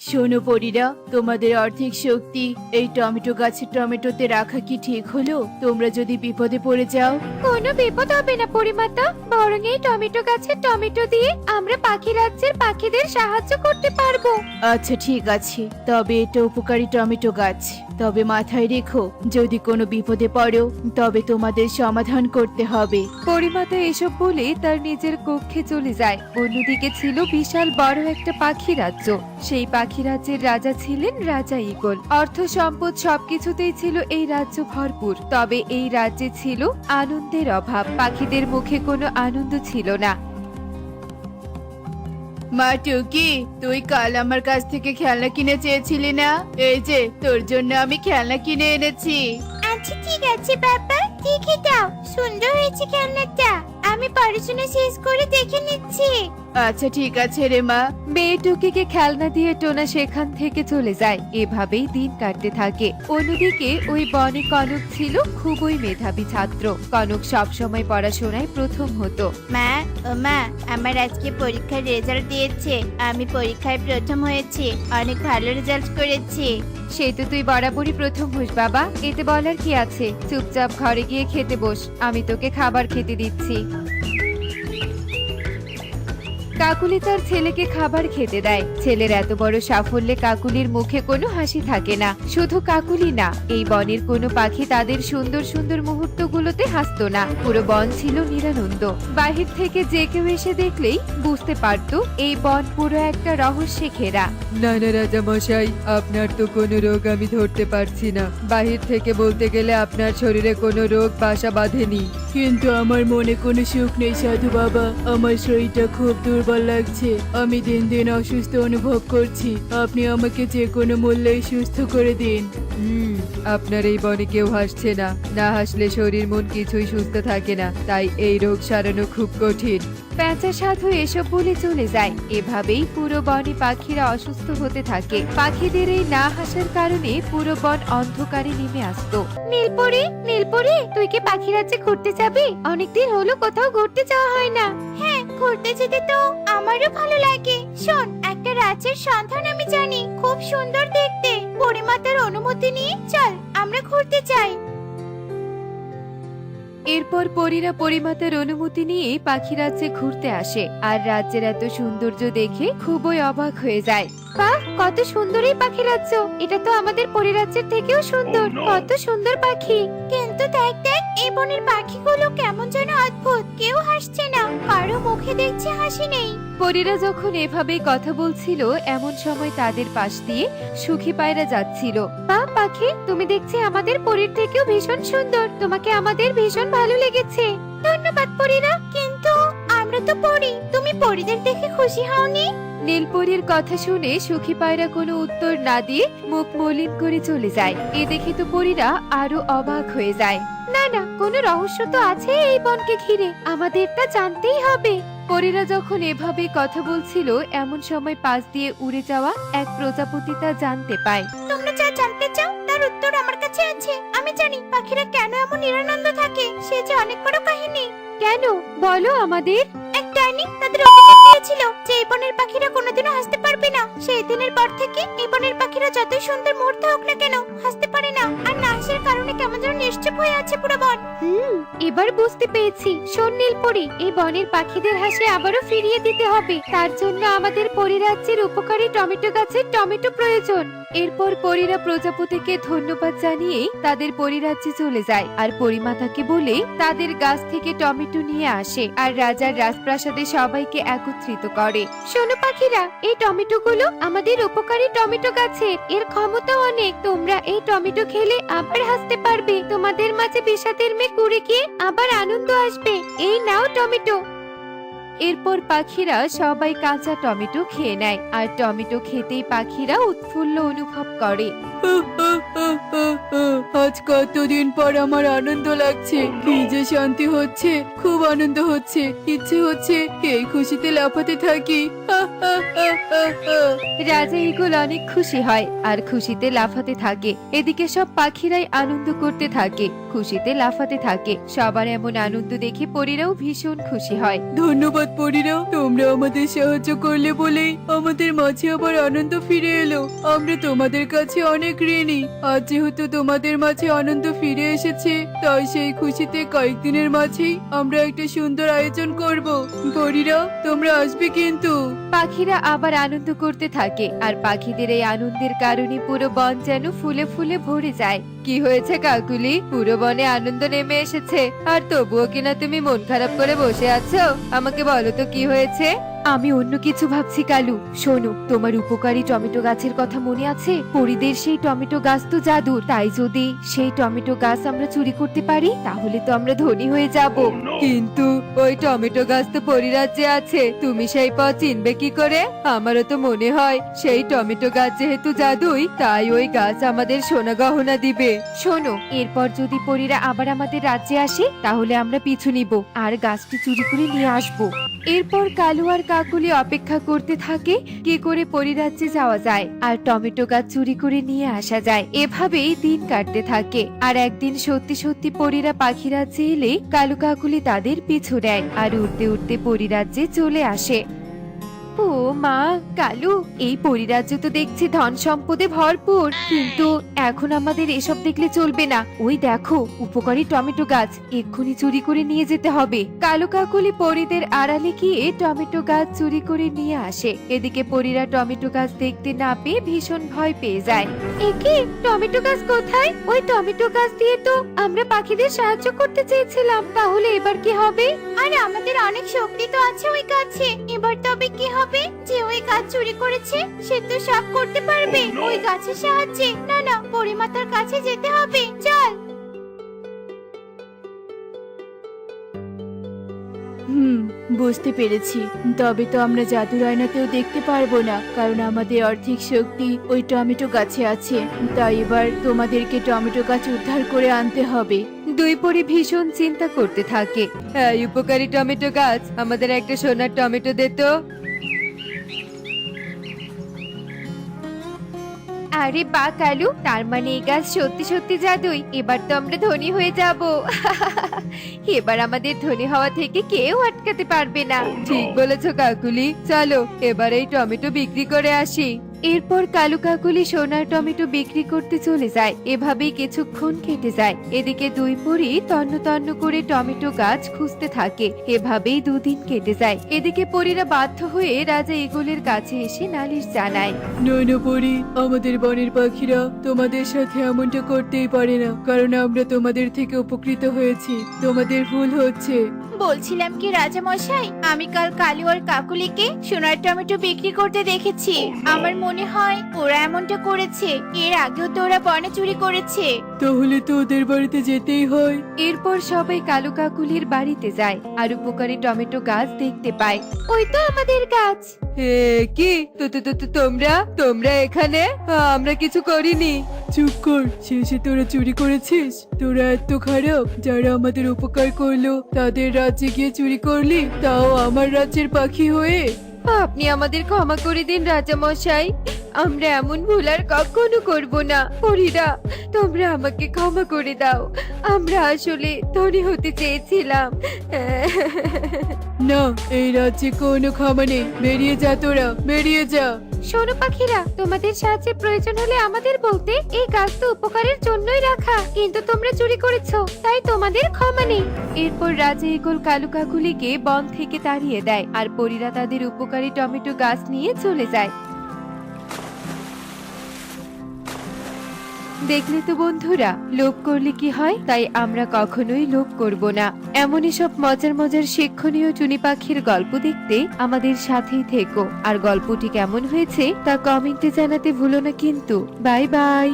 শোনো পরীরা, তোমাদের আর্থিক শক্তি এই টমেটো গাছের টমেটোতে রাখা কি ঠিক হলো? তোমরা যদি বিপদে পড়ে যাও। কোনো বিপদ হবে না পরিমাতা, বরং এই টমেটো গাছের টমেটো দিয়ে আমরা পাখি রাজ্যের পাখিদের সাহায্য করতে পারবো। আচ্ছা ঠিক আছে, তবে এটা উপকারী টমেটো গাছ। তবে মাথায় রেখো, যদি কোনো বিপদে পড়ো তবে তোমাদের সমাধান করতে হবে। পরিমাতা এসব বলে তার নিজের কক্ষে চলে যায়। অন্যদিকে ছিল বিশাল বড় একটা পাখি রাজ্য। সেই পাখি রাজ্যের রাজা ছিলেন রাজা ঈগল। অর্থ সম্পদ সবকিছুতেই ছিল এই রাজ্য ভরপুর। তবে এই রাজ্যে ছিল আনন্দের অভাব। পাখিদের মুখে কোনো আনন্দ ছিল না। মা টুকি, তুই কাল আমার কাছ থেকে খেলনা কিনে চেয়েছিলি না? এই যে তোর জন্য আমি খেলনা কিনে এনেছি। আচ্ছা ঠিক আছে বাবা, দেখে দাও, সুন্দর হয়েছে খেলনাটা। আমি পড়াশোনা শেষ করে দেখে নিচ্ছি। আচ্ছা ঠিক আছে রে মা। মেয়ে টুকিকে খেলনা দিয়ে টোনা সেখান থেকে চলে যায়। এভাবেই দিন কাটতে থাকে। অন্যদিকে ওই বনে কনক ছিল খুবই মেধাবী ছাত্র। কনক সবসময় পড়াশোনায় প্রথম হতো। মা, ও মা, আমার আজকে পরীক্ষার রেজাল্ট দিয়েছে। আমি পরীক্ষায় প্রথম হয়েছি, অনেক ভালো রেজাল্ট করেছি। সে তো তুই বরাবরই প্রথম হোস বাবা, এতে বলার কি আছে? চুপচাপ ঘরে গিয়ে খেতে বস, আমি তোকে খাবার খেতে দিচ্ছি। কাকুলি তার ছেলেকে খাবার খেতে দেয়। ছেলের এত বড় সাফল্যে কাকুলির মুখে কোনো হাসি থাকে না। শুধু কাকুলি না, এই বনের কোনো পাখি তাদের সুন্দর সুন্দর মুহূর্তগুলোতে হাসতো না। পুরো বন ছিল নিরানন্দ। বাহির থেকে যে কেউ এসে দেখলেই বুঝতে পারতো এই বন পুরো একটা রহস্যে ঘেরা। না না রাজা মশাই, আপনার তো কোনো রোগ আমি ধরতে পারছি না। বাহির থেকে বলতে গেলে আপনার শরীরে কোনো রোগ বাসা বাঁধেনি। কিন্তু আমার মনে কোনো সুখ নেই সাধু বাবা। আমার শরীরটা খুব দুর্বল লাগছে। আমি দিন দিন অসুস্থ অনুভব করছি। আপনি আমাকে যে কোনো মূল্যেই সুস্থ করে দিন। আপনার এই বনে কেউ হাসছে না। না হাসলে শরীর মন কিছুই সুস্থ থাকে না, তাই এই রোগ সারানো খুব কঠিন। প্যাঁচা সাধু এসব বলে চলে যায়। এভাবেই পুরো বনে পাখিরা অসুস্থ হতে থাকে। পাখিদের এই না হাসার কারণে পুরো বন অন্ধকারে নেমে আসতো। নীলপরি, নীলপরি, তুই কি পাখি রাজ্যে ঘুরতে যাবি? অনেকদিন হলো কোথাও ঘুরতে যাওয়া হয় না। হ্যাঁ, ঘুরতে যেতে তো আমারও ভালো লাগে। শোন, একটা রাজ্যের সন্ধান আমি জানি, খুব সুন্দর দেখতে। পরিমাতার অনুমতি নিয়ে চল, আমরা ঘুরতে যাই। এরপর পরীরা পরিমাতার অনুমতি নিয়ে পাখি রাজ্যে ঘুরতে আসে। আর রাজ্যের এত সৌন্দর্য দেখে খুবই অবাক হয়ে যায়। বাহ, কত সুন্দর এই পাখি রাজ্য! এটা তো আমাদের পরিরাজ্যের থেকেও সুন্দর। কত সুন্দর পাখি! কিন্তু দেখ দেখ, এই বনের পাখিগুলো কেমন যেন অদ্ভুত। কেউ হাসছে না, কারো মুখে দেখছি হাসি নেই। পরীরা যখন এভাবেই কথা বলছিল, এমন সময় তাদের পাশ দিয়ে সুখী পায়রা যাচ্ছিল। বাহ পাখি, তুমি দেখছি আমাদের পরীর থেকেও ভীষণ সুন্দর। তোমাকে আমাদের ভীষণ ভালো লেগেছে। ধন্যবাদ পরীরা, কিন্তু আমরা তো পরী, তুমি পরীদের দেখে খুশি হওনি? নীলপরীর কথা শুনে সুখী পায়রা কোনো উত্তর না দিয়ে মুখ মলিন করে চলে যায়। এ দেখে তো পরীরা আরো অবাক হয়ে যায়। না না, কোনো রহস্য তো আছে এই বনকে ঘিরে, আমাদের তা জানতেই হবে। পরীরা যখন এভাবে কথা বলছিল, এমন সময় পাশ দিয়ে উড়ে যাওয়া এক প্রজাপতি তা জানতে পায়। তোমরা যা জানতে চাও তার উত্তর আমার কাছে আছে। আমি জানি পাখিরা কেন এমন নিরানন্দ থাকে, সে যে অনেক বড় কাহিনী। কেন বলো আমাদের? এক ডাইনি তাদের অভিশাপ দিয়েছিল যে এই বনের পাখিরা কোনোদিনও হাসতে পারবে না। সেই দিনের পর থেকে এই বনের পাখিরা যতই সুন্দর মুহূর্ত হোক না কেন, হাসতে পারে না। আর না হাসার কারণে কেমন যেন নিশ্চুপ হয়ে আছে পুরো বন। এবার বুঝতে পেরেছি। শোন নীলপরি, এই বনের পাখিদের হাসি আবারও ফিরিয়ে দিতে হবে। তার জন্য আমাদের পরিরাজ্যের উপকারী টমেটো গাছের টমেটো প্রয়োজন। এরপর পরীরা প্রজাপতিকে ধন্যবাদ জানিয়ে তাদের পরিরাজ্যে চলে যায়। আর পরিমাতাকে বলে তাদের গাছ থেকে টমেটো নিয়ে আসে আর রাজার রাজপ্রাসাদে সবাইকে একত্রিত করে। শোনো পাখিরা, এই টমেটোগুলো আমাদের উপকারী টমেটো গাছের। এর ক্ষমতা অনেক। তোমরা এই টমেটো খেলে আবার হাসতে পারবে। তোমাদের মাঝে বিষাদের মেঘ উড়ে গিয়ে আবার আনন্দ আসবে। এই নাও টমেটো। এরপর পাখিরা সবাই কাঁচা টমেটো খেয়ে নেয়। আর টমেটো খেতেই পাখিরা উৎফুল্ল অনুভব করে। আজ কতদিন পর আমার আনন্দ লাগছে। কি যে শান্তি হচ্ছে, খুব আনন্দ হচ্ছে। ইচ্ছে হচ্ছে এই খুশিতে লাফাতে থাকি। রাজা ঈগল অনেক খুশি হয় আর খুশিতে লাফাতে থাকে। এদিকে সব পাখিরাই আনন্দ করতে থাকে, খুশিতে লাফাতে থাকে। সবার এমন আনন্দ দেখে পরীরাও ভীষণ খুশি হয়। ধন্যবাদ ধন্যবাদ পরীরা, তোমরা আমাদের সাহায্য করলে বলেই আমাদের মাঝে আবার আনন্দ ফিরে এলো। আমরা তোমাদের কাছে অনেক ঋণী। আজ যেহেতু তোমাদের মাঝে আনন্দ ফিরে এসেছে, তাই সেই খুশিতে কয়েকদিনের মাঝেই আমরা একটা সুন্দর আয়োজন করব। পরীরা, তোমরা আসবে কিন্তু। পাখিরা আবার আনন্দ করতে থাকে আর পাখিদের এই আনন্দের কারণে পুরো বন যেন ফুলে ফুলে ভরে যায়। কি হয়েছে কাকুলি, পুরো বনে আনন্দ নেমে এসেছে আর তবুও কিনা তুমি মন খারাপ করে বসে আছো? আমাকে বলো তো কি হয়েছে? আমি অন্য কিছু ভাবছি কালু। শোনো, তোমার উপকারী টমেটো গাছের কথা মনে আছে? পরিদের সেই টমেটো গাছ তো জাদুর, তাই যদি সেই টমেটো গাছ আমরা চুরি করতে পারি তাহলে তো আমরা ধনী হয়ে যাব। কিন্তু ওই টমেটো গাছ তো পরিরাজ্যে আছে, তুমি সেই পথ চিনবে কি করে? আমারও তো মনে হয় সেই টমেটো গাছ যেহেতু জাদুই, তাই ওই গাছ আমাদের সোনা গহনা দিবে। শোনো, এরপর যদি পরীরা আবার আমাদের রাজ্যে আসে তাহলে আমরা পিছু নিব আর গাছটি চুরি করে নিয়ে আসব। এরপর কালু আর কাকুলি অপেক্ষা করতে থাকে কি করে পরিরাজ্যে যাওয়া যায় আর টমেটো গাছ চুরি করে নিয়ে আসা যায়। এভাবেই দিন কাটতে থাকে আর একদিন সত্যি সত্যি পরীরা পাখি রাজ্যে এলে কালু কাকুলি তাদের পিছু নেয় আর উড়তে উড়তে পরিরাজ্যে চলে আসে। ও মা, কালু, এই পরিরাজ্য তো দেখছি ধন সম্পদে ভরপুর, কিন্তু এখন আমাদের এসব দেখলে চলবে না। ওই দেখো উপকারী টমেটো গাছ, এক্ষুনি চুরি করে নিয়ে যেতে হবে। কালু কাকুলি পরীদের আড়ালে গিয়ে টমেটো গাছ চুরি করে নিয়ে আসে। এদিকে পরীরা টমেটো গাছ দেখতে না পেয়ে ভীষণ ভয় পেয়ে যায়। একে টমেটো গাছ কোথায়? ওই টমেটো গাছ দিয়ে তো আমরা পাখিদের সাহায্য করতে চেয়েছিলাম, তাহলে এবার কি হবে? আর আমাদের অনেক শক্তি তো আছে ওই গাছে, এবার তবে কি হবে? যে ওই গাছ চুরি করেছে সে তো সব করতে পারবে ওই গাছের সাহায্যে। না না, পরিমাতার কাছে যেতে হবে, চল। বুঝতে পেরেছি। তবে তো আমরা জাদুর আয়নাতেও দেখতে পারবো না, কারণ আমাদের আর্থিক শক্তি ওই টমেটো গাছে আছে। তাই এবার তোমাদেরকে টমেটো গাছ উদ্ধার করে আনতে হবে। দুই পরি ভীষণ চিন্তা করতে থাকে। এই উপকারী টমেটো গাছ, আমাদের একটা সোনার টমেটো দে তো। আরে বা কালু, তার মানে এই গাছ সত্যি সত্যি জাদুই। এবার তো আমরা ধনী হয়ে যাব। এবার আমাদের ধনী হওয়া থেকে কেউ আটকাতে পারবে না। ঠিক বলেছো কাকুলি, চলো এবার এই টমেটো বিক্রি করে আসি। এরপর কালু কাকুলি সোনার টমেটো বিক্রি করতে চলে যায়। এভাবেই কিছুক্ষণ কেটে যায়। এদিকে দুই পরী তন্ন তন্ন করে টমেটো গাছ খুঁজতে থাকে। এভাবেই দুদিন কেটে যায়। এদিকে পরীরা বাধ্য হয়ে রাজা ঈগলের কাছে এসে নালিশ জানায়। নয়না পরি, আমাদের বনের পাখিরা তোমাদের সাথে এমনটা করতেই পারে না, কারণ আমরা তোমাদের থেকে উপকৃত হয়েছি। তোমাদের ভুল হচ্ছে। বলছিলাম কি রাজা মশাই, আমি কাল কালু আর কাকুলিকে সোনার টমেটো বিক্রি করতে দেখেছি। আমার মনে হয় ওরা এমনটা করেছে। এর আগেও তো ওরা বনে চুরি করেছে। তাহলে তো ওদের বাড়িতে যেতেই হয়। এরপর সবাই কালু কাকুলির বাড়িতে যায় আর উপকারী টমেটো গাছ দেখতে পায়। ওই তো আমাদের গাছ। কি তোমরা এখানে? আমরা কিছু করিনি। চুপ কর, শেষে তোরা চুরি করেছিস? তোরা এত খারাপ, যারা আমাদের উপকার করলো তাদের রাজ্যে গিয়ে চুরি করলি, তাও আমার রাজ্যের পাখি হয়ে। আপনি আমাদের ক্ষমা করে দিন রাজা মশাই, আমরা এমন ভুল আর কখনো করব না। পরীরা, তোমরা আমাকে ক্ষমা করে দাও, আমরা আসলে ধনী হতে চেয়েছিলাম। না, এই রাজ্যে কোনো ক্ষমা নেই। বেরিয়ে যা তোরা, বেরিয়ে যা। শোনো পাখিরা, তোমাদের সাহায্যের প্রয়োজন হলে আমাদের বলতে। এই গাছ তো উপকারের জন্যই রাখা, কিন্তু তোমরা চুরি করেছো, তাই তোমাদের ক্ষমা নেই। এরপর রাজা ঈগল কালু কাকুলিকে বন থেকে তাড়িয়ে দেয় আর পরীরা তাদের উপকারী টমেটো গাছ নিয়ে চলে যায়। দেখলে তো বন্ধুরা, লোভ করলে কি হয়, তাই আমরা কখনোই লোভ করব না। এমনই সব মজার মজার শিক্ষণীয় টুনি পাখির গল্প দেখতে আমাদের সাথেই থেকো। আর গল্পটি কেমন হয়েছে তা কমেন্টে জানাতে ভুলো না কিন্তু। Bye bye.